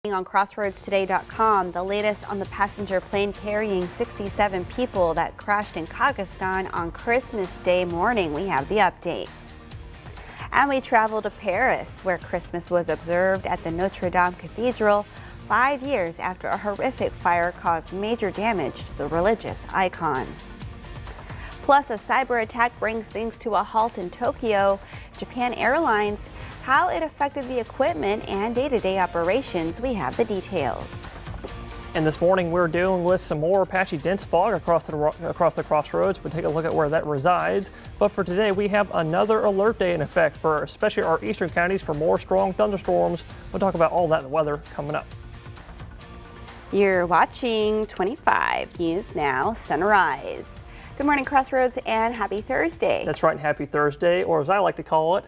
On CrossroadsToday.com, the latest on the passenger plane carrying 67 people that crashed in Kazakhstan on Christmas Day morning. We have the update. And we travel to Paris, where Christmas was observed at the Notre Dame Cathedral 5 years after a horrific fire caused major damage to the religious icon. Plus, a cyber attack brings things to a halt in Tokyo. Japan Airlines, how it affected the equipment and day-to-day operations. We have the details. And this morning we're dealing with some more patchy dense fog across the crossroads. We'll take a look at where that resides. But for today we have another alert day in effect for especially our eastern counties for more strong thunderstorms. We'll talk about all that in the weather coming up. You're watching 25 News Now Sunrise. Good morning, Crossroads, and happy Thursday. That's right, and happy Thursday, or as I like to call it,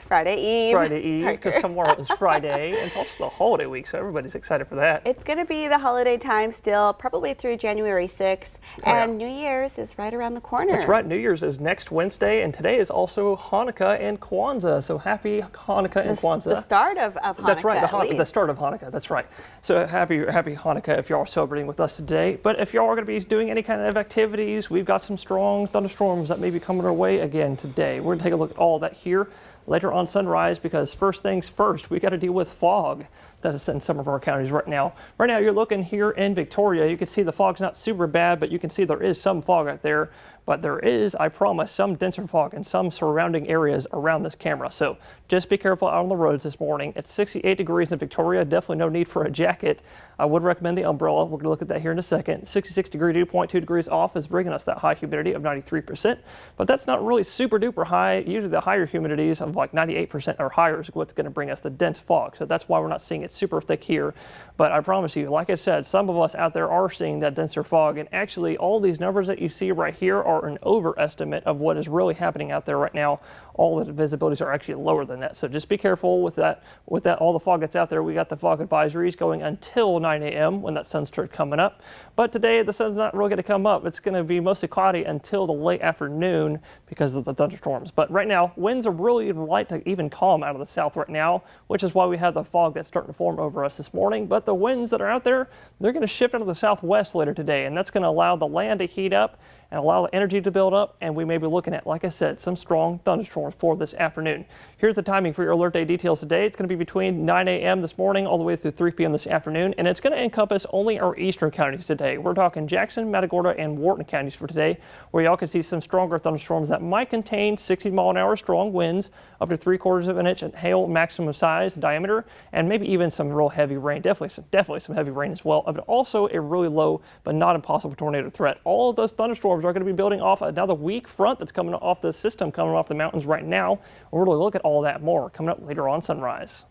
Friday Eve. Friday Eve, because tomorrow is Friday, and it's also the holiday week, so everybody's excited for that. It's going to be the holiday time still, probably through January 6th, and New Year's is right around the corner. That's right, New Year's is next Wednesday, and today is also Hanukkah and Kwanzaa, so happy Hanukkah and Kwanzaa. The start of Hanukkah. That's right, the start of Hanukkah, that's right. So happy Hanukkah if y'all are celebrating with us today. But if y'all are going to be doing any kind of activities, we've got some strong thunderstorms that may be coming our way again today. We're going to take a look at all that here later on Sunrise, because first things first, we got to deal with fog that is in some of our counties right now. Right now, you're looking here in Victoria. You can see the fog's not super bad, but you can see there is some fog out there. But there is, I promise, some denser fog in some surrounding areas around this camera. So just be careful out on the roads this morning. It's 68 degrees in Victoria. Definitely no need for a jacket. I would recommend the umbrella. We're going to look at that here in a second. 66 degree dew point, 2 degrees off is bringing us that high humidity of 93%. But that's not really super duper high. Usually the higher humidities of like 98% or higher is what's going to bring us the dense fog. So that's why we're not seeing it super thick here. But I promise you, like I said, some of us out there are seeing that denser fog. And actually all these numbers that you see right here are an overestimate of what is really happening out there right now. All the visibilities are actually lower than that. So just be careful with that. All the fog that's out there, we got the fog advisories going until 9 a.m. when that sun starts coming up. But today the sun's not really going to come up. It's going to be mostly cloudy until the late afternoon because of the thunderstorms. But right now, winds are really light to even calm out of the south right now, which is why we have the fog that's starting to form over us this morning. But the winds that are out there, they're going to shift into the southwest later today, and that's going to allow the land to heat up and allow the energy to build up, and we may be looking at, like I said, some strong thunderstorms for this afternoon. Here's the timing for your alert day details today. It's going to be between 9 a.m. this morning all the way through 3 p.m. this afternoon, and it's going to encompass only our eastern counties today. We're talking Jackson, Matagorda, and Wharton counties for today, where y'all can see some stronger thunderstorms that might contain 60-mile-an-hour strong winds, up to 3/4 of an inch, and hail maximum size, diameter, and maybe even some real heavy rain. Definitely some heavy rain as well, but also a really low but not impossible tornado threat. All of those thunderstorms are going to be building off another weak front that's coming off the system, coming off the mountains right now. We're going to look at all that more coming up later on Sunrise.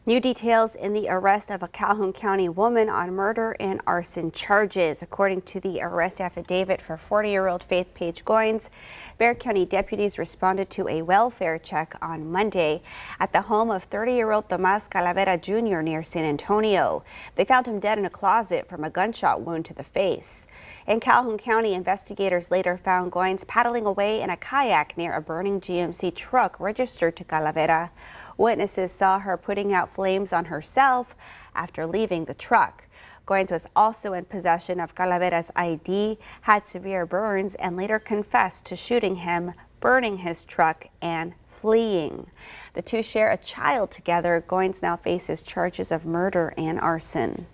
New details in the arrest of a Calhoun County woman on murder and arson charges. According to the arrest affidavit for 40-year-old Faith Page Goins, Bexar County deputies responded to a welfare check on Monday at the home of 30-year-old Tomas Calavera Jr. near San Antonio. They found him dead in a closet from a gunshot wound to the face. In Calhoun County, investigators later found Goins paddling away in a kayak near a burning GMC truck registered to Calavera. Witnesses saw her putting out flames on herself after leaving the truck. Goins was also in possession of Calavera's ID, had severe burns, and later confessed to shooting him, burning his truck, and fleeing. The two share a child together. Goins now faces charges of murder and arson.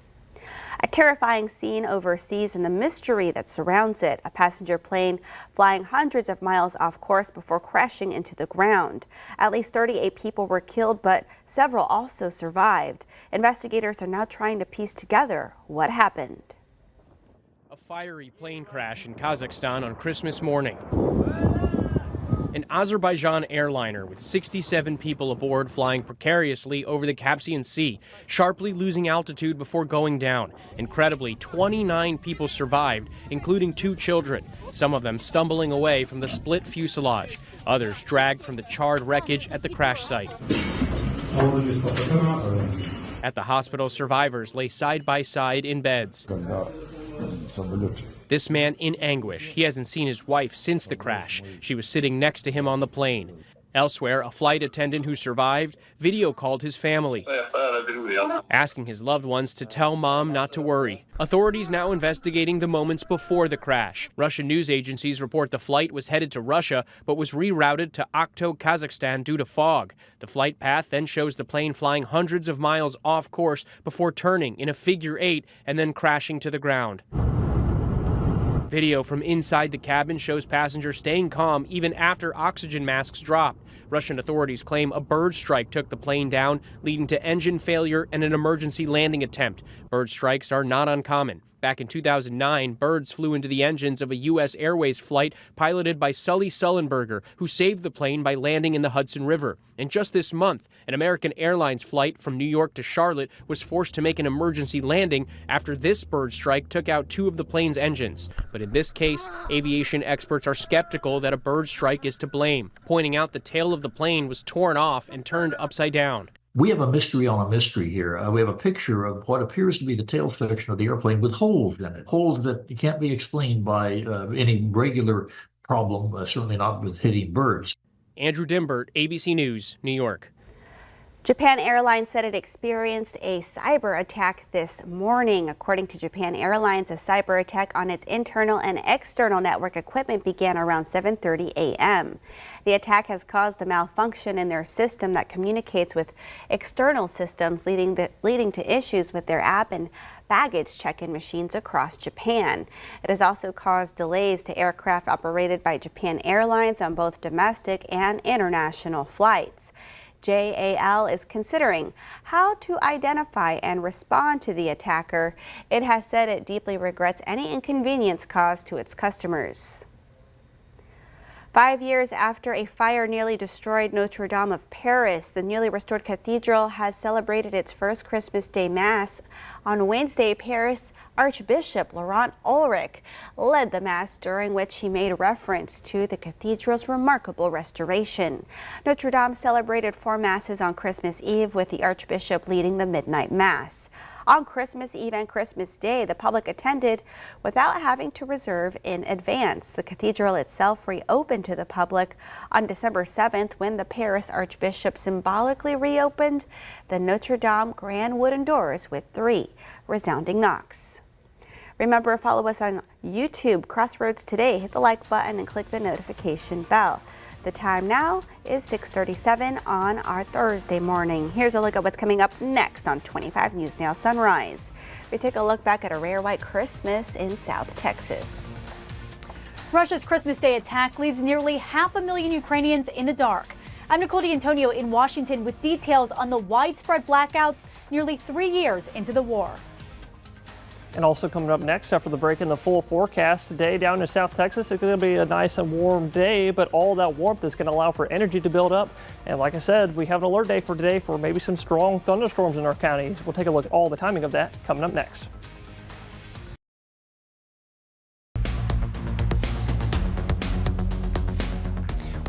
A terrifying scene overseas and the mystery that surrounds it. A passenger plane flying hundreds of miles off course before crashing into the ground. At least 38 people were killed, but several also survived. Investigators are now trying to piece together what happened. A fiery plane crash in Kazakhstan on Christmas morning. An Azerbaijan airliner with 67 people aboard flying precariously over the Caspian Sea, sharply losing altitude before going down. Incredibly, 29 people survived, including 2 children, some of them stumbling away from the split fuselage, others dragged from the charred wreckage at the crash site. At the hospital, survivors lay side by side in beds. This man in anguish. He hasn't seen his wife since the crash. She was sitting next to him on the plane. Elsewhere, a flight attendant who survived video called his family, asking his loved ones to tell Mom not to worry. Authorities now investigating the moments before the crash. Russian news agencies report the flight was headed to Russia, but was rerouted to Aktau, Kazakhstan due to fog. The flight path then shows the plane flying hundreds of miles off course before turning in a figure 8 and then crashing to the ground. Video from inside the cabin shows passengers staying calm even after oxygen masks dropped. Russian authorities claim a bird strike took the plane down, leading to engine failure and an emergency landing attempt. Bird strikes are not uncommon. Back in 2009, birds flew into the engines of a U.S. Airways flight piloted by Sully Sullenberger, who saved the plane by landing in the Hudson River. And just this month, an American Airlines flight from New York to Charlotte was forced to make an emergency landing after this bird strike took out 2 of the plane's engines. But in this case, aviation experts are skeptical that a bird strike is to blame, pointing out the tail of the plane was torn off and turned upside down. We have a mystery on a mystery here. We have a picture of what appears to be the tail section of the airplane with holes in it, holes that can't be explained by any regular problem, certainly not with hitting birds. Andrew Dimbert, ABC News, New York. Japan Airlines said it experienced a cyber attack this morning. According to Japan Airlines, a cyber attack on its internal and external network equipment began around 7:30 a.m. The attack has caused a malfunction in their system that communicates with external systems, leading to issues with their app and baggage check-in machines across Japan. It has also caused delays to aircraft operated by Japan Airlines on both domestic and international flights. JAL is considering how to identify and respond to the attacker. It has said it deeply regrets any inconvenience caused to its customers. 5 years after a fire nearly destroyed Notre Dame of Paris, the newly restored cathedral has celebrated its first Christmas Day Mass. On Wednesday, Paris Archbishop Laurent Ulrich led the Mass, during which he made reference to the cathedral's remarkable restoration. Notre Dame celebrated 4 Masses on Christmas Eve, with the Archbishop leading the midnight Mass. On Christmas Eve and Christmas Day, the public attended without having to reserve in advance. The cathedral itself reopened to the public on December 7th, when the Paris Archbishop symbolically reopened the Notre Dame grand wooden doors with 3 resounding knocks. Remember, follow us on YouTube, Crossroads Today. Hit the like button and click the notification bell. The time now is 6:37 on our Thursday morning. Here's a look at what's coming up next on 25 News Now Sunrise. We take a look back at a rare white Christmas in South Texas. Russia's Christmas Day attack leaves nearly 500,000 Ukrainians in the dark. I'm Nicole D'Antonio in Washington with details on the widespread blackouts nearly 3 years into the war. And also coming up next after the break in the full forecast today down in South Texas, it's going to be a nice and warm day, but all that warmth is going to allow for energy to build up. And like I said, we have an alert day for today for maybe some strong thunderstorms in our counties. We'll take a look at all the timing of that coming up next.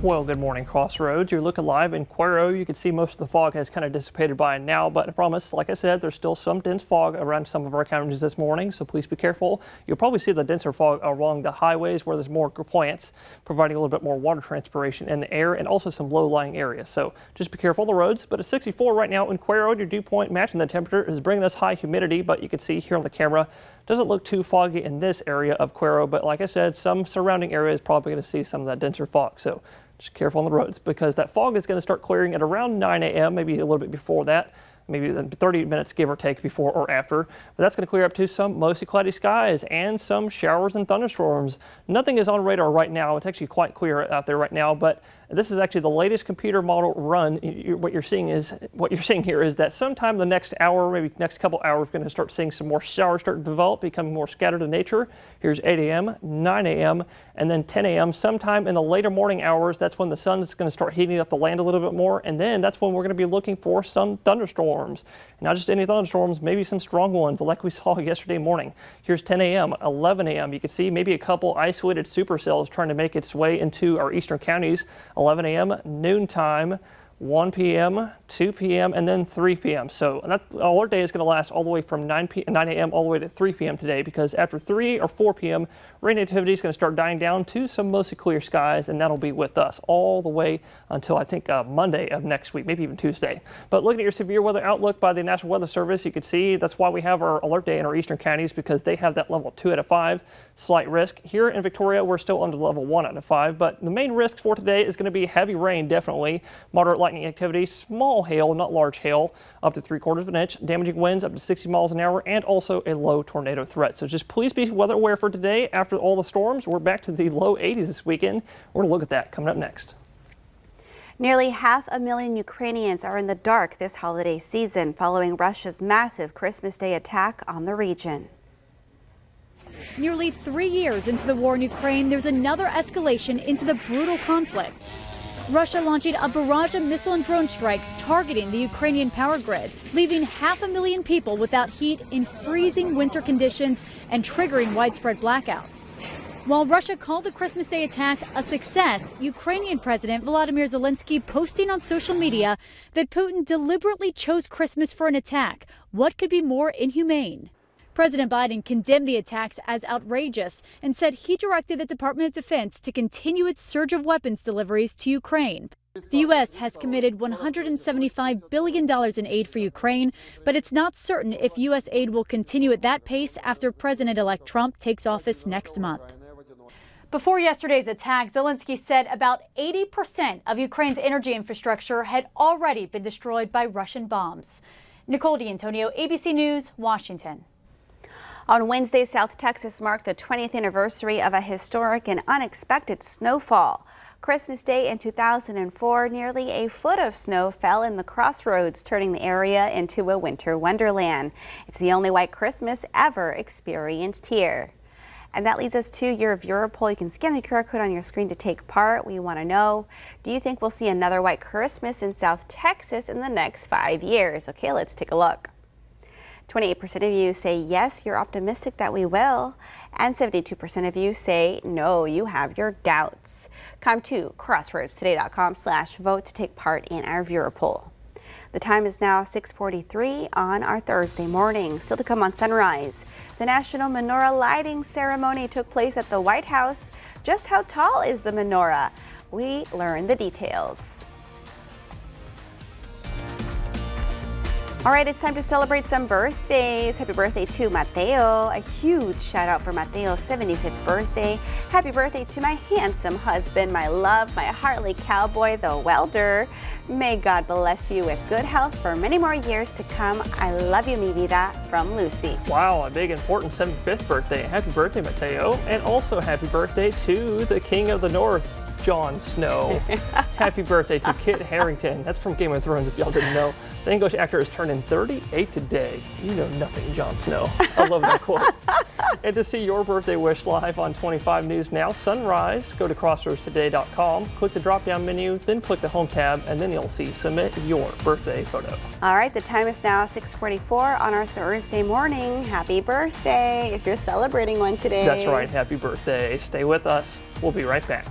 Well, good morning, Crossroads. You're looking live in Cuero. You can see most of the fog has kind of dissipated by now, but I promise, like I said, there's still some dense fog around some of our counties this morning, so please be careful. You'll probably see the denser fog along the highways where there's more plants, providing a little bit more water transpiration in the air and also some low-lying areas. So just be careful on the roads. But at 64 right now in Cuero, your dew point matching the temperature is bringing us high humidity, but you can see here on the camera, doesn't look too foggy in this area of Cuero, but like I said, some surrounding areas probably going to see some of that denser fog. So just careful on the roads, because that fog is going to start clearing at around 9 a.m., maybe a little bit before that, maybe 30 minutes give or take before or after. But that's going to clear up to some mostly cloudy skies and some showers and thunderstorms. Nothing is on radar right now. It's actually quite clear out there right now, but this is actually the latest computer model run. What you're seeing here is that sometime the next hour, maybe next couple hours, we're going to start seeing some more showers start to develop, becoming more scattered in nature. Here's 8 a.m., 9 a.m., and then 10 a.m. Sometime in the later morning hours, that's when the sun is going to start heating up the land a little bit more, and then that's when we're going to be looking for some thunderstorms. Not just any thunderstorms, maybe some strong ones like we saw yesterday morning. Here's 10 a.m., 11 a.m. You can see maybe a couple isolated supercells trying to make its way into our eastern counties. 11 a.m., noontime, 1 p.m., 2 p.m., and then 3 p.m. So that alert day is going to last all the way from 9 a.m. all the way to 3 p.m. today, because after 3 or 4 p.m., rain activity is going to start dying down to some mostly clear skies, and that'll be with us all the way until I think Monday of next week, maybe even Tuesday. But looking at your severe weather outlook by the National Weather Service, you can see that's why we have our alert day in our eastern counties, because they have that level 2 out of 5, slight risk. Here in Victoria, we're still under level 1 out of 5, but the main risk for today is going to be heavy rain, definitely, moderate lightning activity, small hail, not large hail, up to 3/4 of an inch, damaging winds up to 60 miles an hour, and also a low tornado threat. So just please be weather aware for today. After all the storms, we're back to the low 80s this weekend. We're going to look at that coming up next. Nearly 500,000 Ukrainians are in the dark this holiday season following Russia's massive Christmas Day attack on the region. Nearly 3 years into the war in Ukraine, there's another escalation into the brutal conflict. Russia launching a barrage of missile and drone strikes targeting the Ukrainian power grid, leaving 500,000 people without heat in freezing winter conditions and triggering widespread blackouts. While Russia called the Christmas Day attack a success, Ukrainian President Volodymyr Zelensky posting on social media that Putin deliberately chose Christmas for an attack. What could be more inhumane? President Biden condemned the attacks as outrageous and said he directed the Department of Defense to continue its surge of weapons deliveries to Ukraine. The U.S. has committed $175 billion in aid for Ukraine, but it's not certain if U.S. aid will continue at that pace after President-elect Trump takes office next month. Before yesterday's attack, Zelensky said about 80% of Ukraine's energy infrastructure had already been destroyed by Russian bombs. Nicole D'Antonio, ABC News, Washington. On Wednesday, South Texas marked the 20th anniversary of a historic and unexpected snowfall. Christmas Day in 2004, nearly a foot of snow fell in the Crossroads, turning the area into a winter wonderland. It's the only white Christmas ever experienced here. And that leads us to your viewer poll. You can scan the QR code on your screen to take part. We want to know, do you think we'll see another white Christmas in South Texas in the next 5 years? Okay, let's take a look. 28% of you say yes, you're optimistic that we will, and 72% of you say no, you have your doubts. Come to crossroadstoday.com/vote to take part in our viewer poll. The time is now 6:43 on our Thursday morning. Still to come on Sunrise, the National Menorah Lighting Ceremony took place at the White House. Just how tall is the menorah? We learn the details. All right, it's time to celebrate some birthdays. Happy birthday to Mateo. A huge shout out for Mateo's 75th birthday. Happy birthday to my handsome husband, my love, my Harley cowboy, the welder. May God bless you with good health for many more years to come. I love you, mi vida, from Lucy. Wow, a big important 75th birthday. Happy birthday, Mateo. And also happy birthday to the King of the North, Jon Snow. Happy birthday to Kit Harington. That's from Game of Thrones, if y'all didn't know. The English actor is turning 38 today. You know nothing, Jon Snow. I love that quote. And to see your birthday wish live on 25 News Now Sunrise, go to crossroadstoday.com, click the drop-down menu, then click the Home tab, and then you'll see Submit Your Birthday Photo. All right, the time is now 6:44 on our Thursday morning. Happy birthday if you're celebrating one today. That's right, happy birthday. Stay with us. We'll be right back.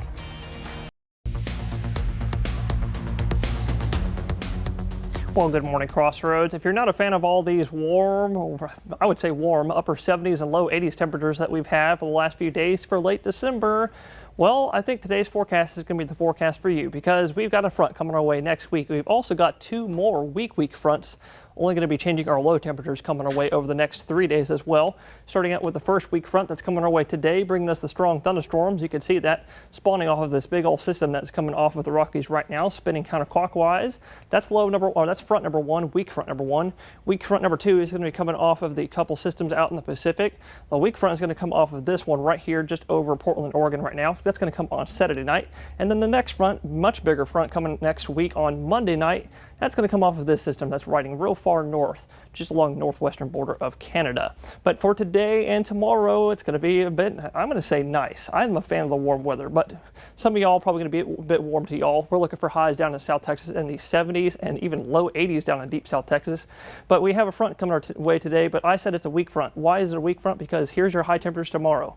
Well, good morning, Crossroads. If you're not a fan of all these warm, I would say warm, upper 70s and low 80s temperatures that we've had for the last few days for late December, well, I think today's forecast is going to be the forecast for you, because we've got a front coming our way next week. We've also got 2 more week fronts only going to be changing our low temperatures coming our way over the next 3 days as well. Starting out with the first weak front that's coming our way today, bringing us the strong thunderstorms. You can see that spawning off of this big old system that's coming off of the Rockies right now, spinning counterclockwise. That's that's front number 1, weak front number 1. Weak front number 2 is going to be coming off of the couple systems out in the Pacific. The weak front is going to come off of this one right here, just over Portland, Oregon right now. That's going to come on Saturday night. And then the next front, much bigger front, coming next week on Monday night. That's going to come off of this system that's riding real far north, just along the northwestern border of Canada. But for today and tomorrow, it's going to be a bit, I'm going to say nice. I'm a fan of the warm weather, but some of y'all probably going to be a bit warm to y'all. We're looking for highs down in South Texas in the 70s and even low 80s down in deep South Texas. But we have a front coming our way today, but I said it's a weak front. Why is it a weak front? Because here's your high temperatures tomorrow.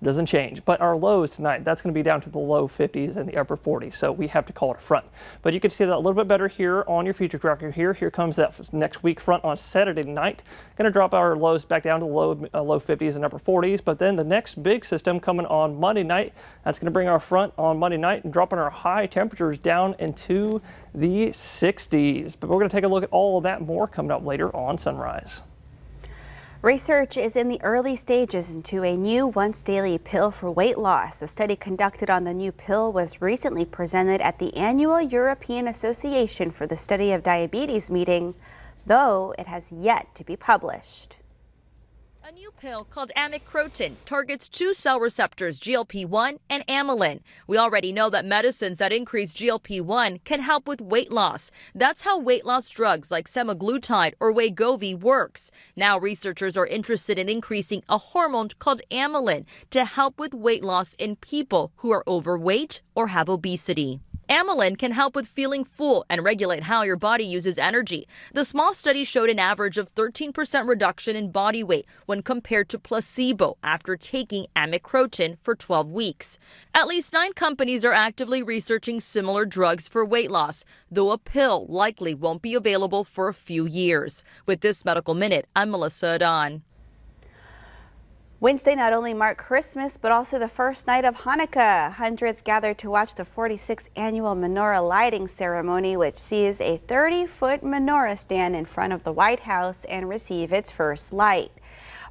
It doesn't change. But our lows tonight, that's going to be down to the low 50s and the upper 40s. So we have to call it a front. But you can see that a little bit better here on your future tracker here. Here comes that next week front on Saturday night. Going to drop our lows back down to the low 50s and upper 40s. But then the next big system coming on Monday night, that's going to bring our front on Monday night and dropping our high temperatures down into the 60s. But we're going to take a look at all of that more coming up later on Sunrise. Research is in the early stages into a new once-daily pill for weight loss. A study conducted on the new pill was recently presented at the annual European Association for the Study of Diabetes meeting, though it has yet to be published. A new pill called amycretin targets two cell receptors, GLP-1 and amylin. We already know that medicines that increase GLP-1 can help with weight loss. That's how weight loss drugs like semaglutide or Wegovy works. Now researchers are interested in increasing a hormone called amylin to help with weight loss in people who are overweight or have obesity. Amylin can help with feeling full and regulate how your body uses energy. The small study showed an average of 13% reduction in body weight when compared to placebo after taking amycretin for 12 weeks. At least 9 companies are actively researching similar drugs for weight loss, though a pill likely won't be available for a few years. With this Medical Minute, I'm Melissa Adan. Wednesday not only marked Christmas, but also the first night of Hanukkah. Hundreds gathered to watch the 46th annual menorah lighting ceremony, which sees a 30-foot menorah stand in front of the White House and receive its first light.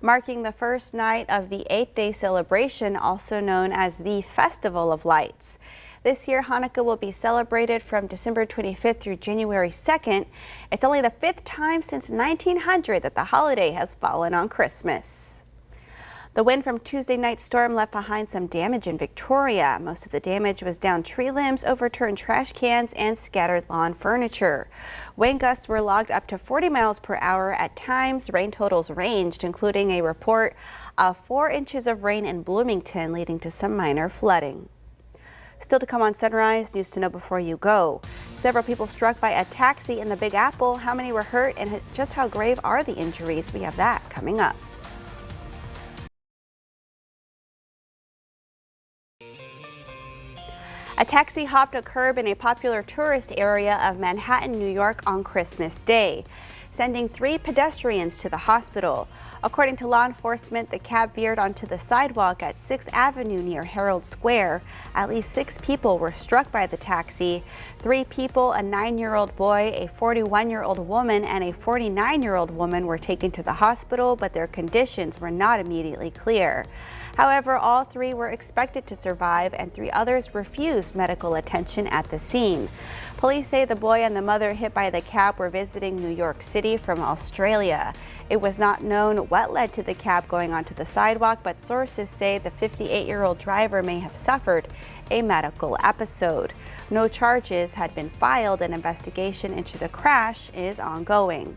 Marking the first night of the 8-day celebration, also known as the Festival of Lights. This year, Hanukkah will be celebrated from December 25th through January 2nd. It's only the 5th time since 1900 that the holiday has fallen on Christmas. The wind from Tuesday night's storm left behind some damage in Victoria. Most of the damage was down tree limbs, overturned trash cans, and scattered lawn furniture. Wind gusts were logged up to 40 miles per hour at times. Rain totals ranged, including a report of 4 inches of rain in Bloomington, leading to some minor flooding. Still to come on Sunrise, news to know before you go. Several people struck by a taxi in the Big Apple. How many were hurt and just how grave are the injuries? We have that coming up. A taxi hopped a curb in a popular tourist area of Manhattan, New York on Christmas Day, sending 3 pedestrians to the hospital. According to law enforcement, the cab veered onto the sidewalk at 6th Avenue near Herald Square. At least 6 people were struck by the taxi. 3 people, a 9-year-old boy, a 41-year-old woman, and a 49-year-old woman were taken to the hospital, but their conditions were not immediately clear. However, all 3 were expected to survive and 3 others refused medical attention at the scene. Police say the boy and the mother hit by the cab were visiting New York City from Australia. It was not known what led to the cab going onto the sidewalk, but sources say the 58-year-old driver may have suffered a medical episode. No charges had been filed. An investigation into the crash is ongoing.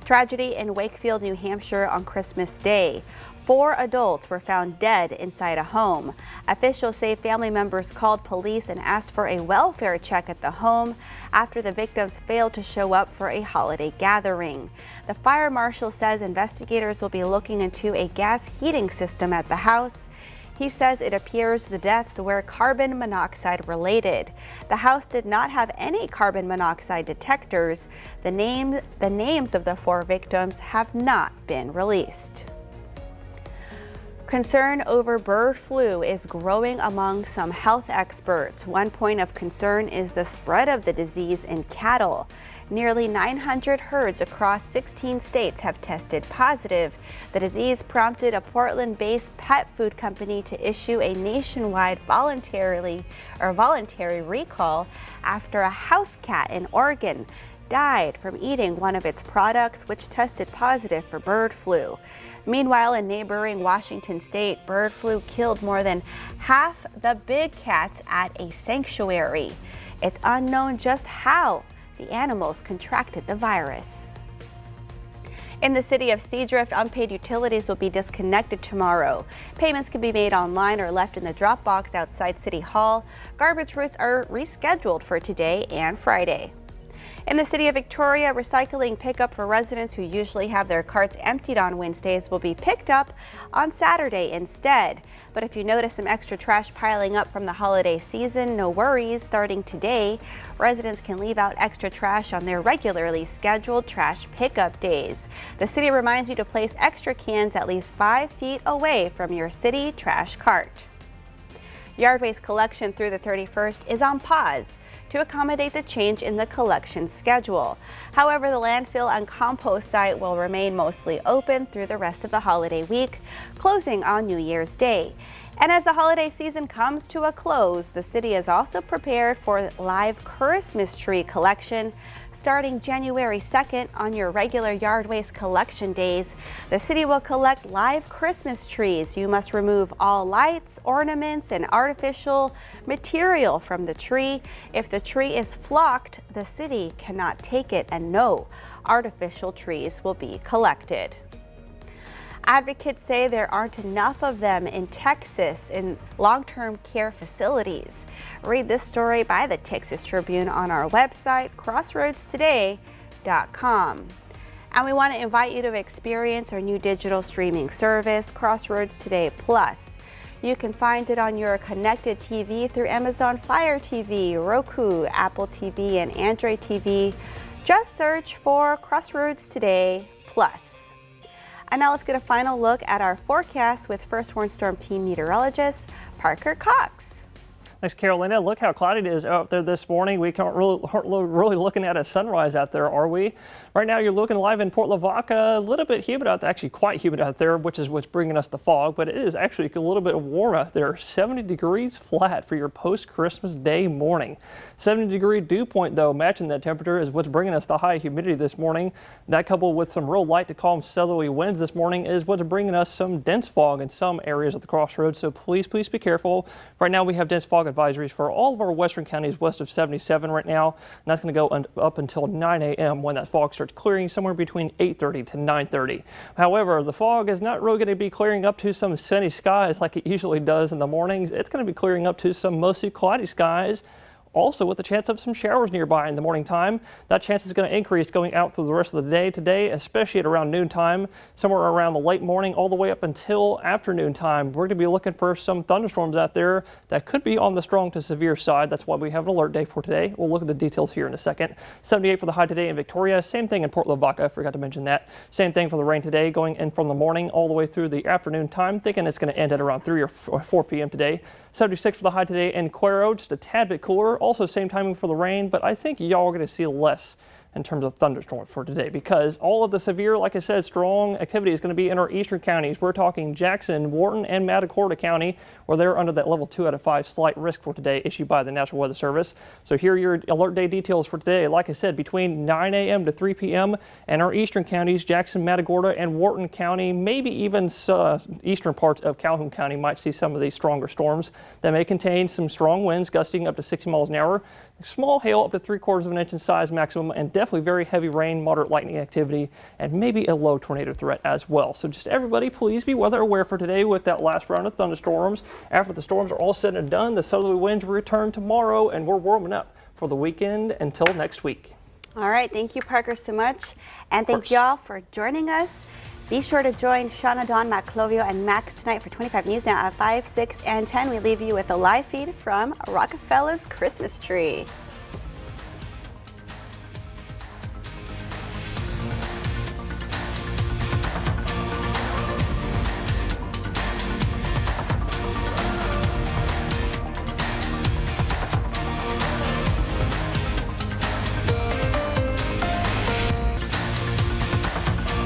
Tragedy in Wakefield, New Hampshire on Christmas Day. 4 adults were found dead inside a home. Officials say family members called police and asked for a welfare check at the home after the victims failed to show up for a holiday gathering. The fire marshal says investigators will be looking into a gas heating system at the house. He says it appears the deaths were carbon monoxide related. The house did not have any carbon monoxide detectors. The names of the 4 victims have not been released. Concern over bird flu is growing among some health experts. One point of concern is the spread of the disease in cattle. Nearly 900 herds across 16 states have tested positive. The disease prompted a Portland-based pet food company to issue a nationwide voluntary recall after a house cat in Oregon died from eating one of its products, which tested positive for bird flu. Meanwhile, in neighboring Washington state, bird flu killed more than half the big cats at a sanctuary. It's unknown just how the animals contracted the virus. In the city of Seadrift, unpaid utilities will be disconnected tomorrow. Payments can be made online or left in the drop box outside City Hall. Garbage routes are rescheduled for today and Friday. In the city of Victoria, recycling pickup for residents who usually have their carts emptied on Wednesdays will be picked up on Saturday instead. But if you notice some extra trash piling up from the holiday season, no worries. Starting today, residents can leave out extra trash on their regularly scheduled trash pickup days. The city reminds you to place extra cans at least 5 feet away from your city trash cart. Yard waste collection through the 31st is on pause to accommodate the change in the collection schedule. However, the landfill and compost site will remain mostly open through the rest of the holiday week, closing on New Year's Day. And as the holiday season comes to a close, the city is also prepared for live Christmas tree collection. Starting January 2nd on your regular yard waste collection days, the city will collect live Christmas trees. You must remove all lights, ornaments, and artificial material from the tree. If the tree is flocked, the city cannot take it, and no artificial trees will be collected. Advocates say there aren't enough of them in Texas in long-term care facilities. Read this story by the Texas Tribune on our website, crossroadstoday.com. And we want to invite you to experience our new digital streaming service, Crossroads Today Plus. You can find it on your connected TV through Amazon Fire TV, Roku, Apple TV, and Android TV. Just search for Crossroads Today Plus. And now let's get a final look at our forecast with First Warn Storm Team meteorologist Parker Cox. Thanks, Carolina. Look how cloudy it is out there this morning. We aren't really looking at a sunrise out there, are we? Right now, you're looking live in Port Lavaca. A little bit humid out there, actually quite humid out there, which is what's bringing us the fog. But it is actually a little bit warm out there. 70 degrees flat for your post-Christmas Day morning. 70-degree dew point, though, matching that temperature is what's bringing us the high humidity this morning. That, coupled with some real light to calm southerly winds this morning, is what's bringing us some dense fog in some areas of the crossroads. So please be careful. Right now, we have dense fog advisories for all of our western counties west of 77 right now, and that's going to go up until 9 a.m. when that fog starts clearing somewhere between 8:30 to 9:30. However, the fog is not really going to be clearing up to some sunny skies like it usually does in the mornings. It's going to be clearing up to some mostly cloudy skies, also with the chance of some showers nearby in the morning time. That chance is going to increase going out through the rest of the day today, especially at around noontime, somewhere around the late morning all the way up until afternoon time. We're going to be looking for some thunderstorms out there that could be on the strong to severe side. That's why we have an alert day for today. We'll look at the details here in a second. 78 for the high today in Victoria. Same thing in Port Lavaca. I forgot to mention that. Same thing for the rain today, going in from the morning all the way through the afternoon time. Thinking it's going to end at around 3 or 4 p.m. today. 76 for the high today in Cuero, just a tad bit cooler. Also same timing for the rain, but I think y'all are going to see less in terms of thunderstorms for today because all of the severe, like I said, strong activity is going to be in our eastern counties. We're talking Jackson, Wharton, and Matagorda County, where they're under that level 2 out of 5 slight risk for today issued by the National Weather Service. So here are your alert day details for today. Like I said, between 9 a.m. to 3 p.m. and our eastern counties, Jackson, Matagorda, and Wharton County, maybe even eastern parts of Calhoun County might see some of these stronger storms that may contain some strong winds gusting up to 60 miles an hour. Small hail up to 3/4 of an inch in size maximum, and definitely very heavy rain, moderate lightning activity, and maybe a low tornado threat as well. So just everybody, please be weather aware for today with that last round of thunderstorms. After the storms are all said and done, the southerly winds return tomorrow, and we're warming up for the weekend until next week. All right, thank you, Parker, so much. And thank y'all for joining us. Be sure to join Shauna, Dawn, Maclovio, and Max tonight for 25 News Now at 5, 6, and 10. We leave you with a live feed from Rockefeller's Christmas tree.